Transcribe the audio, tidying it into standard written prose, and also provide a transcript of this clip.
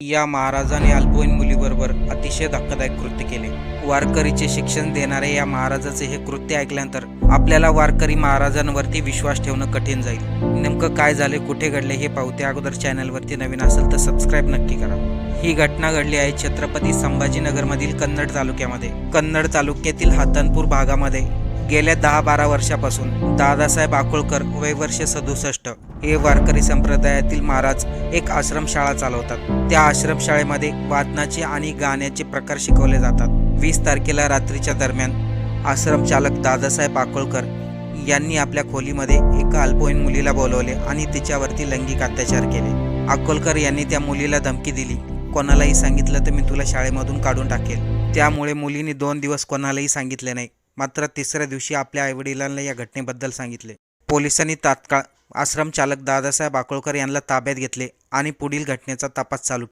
या महाराजाने अल्पवयीन मुलीबरोबर अतिशय धक्कादायक कृत्य केले. वारकरीचे शिक्षण देणारे या महाराजाचे हे कृत्य ऐकल्यानंतर आपल्याला वारकरी महाराजांवरती विश्वास ठेवणं कठीण जाईल. नेमकं काय झाले, कुठे घडले हे पाहू. त्या अगोदर चॅनलवरती नवीन असेल तर सबस्क्राईब नक्की करा. ही घटना घडली आहे छत्रपती संभाजीनगरमधील कन्नड तालुक्यामध्ये. कन्नड तालुक्यातील हातनपूर भागामध्ये गेल्या 10-12 वर्षापासून दादासाहेब आकोळकर वय वर्ष 67 हे वारकरी संप्रदायातील महाराज एक आश्रमशाळा चालवतात. त्या आश्रमशाळेमध्ये वादनाचे आणि गाण्याचे प्रकार शिकवले जातात. 20 तारखेला रात्रीच्या दरम्यान आश्रमचालक दादासाहेब आकोळकर यांनी आपल्या खोलीमध्ये एका अल्पवयीन मुलीला बोलवले आणि तिच्यावरती लैंगिक अत्याचार केले. आकोळकर यांनी त्या मुलीला धमकी दिली, कोणालाही सांगितलं तर मी तुला शाळेमधून काढून टाकेल. त्यामुळे मुलीने 2 दिवस कोणालाही सांगितले नाही. मात्र तिसऱ्या दिवशी आपल्या आईवडिलांना या घटनेबद्दल सांगितले. पोलिसांनी तात्काळ आश्रमचालक दादासाहेब आकोळकर यांना ताब्यात घेतले आणि पुढील घटनेचा तपास चालू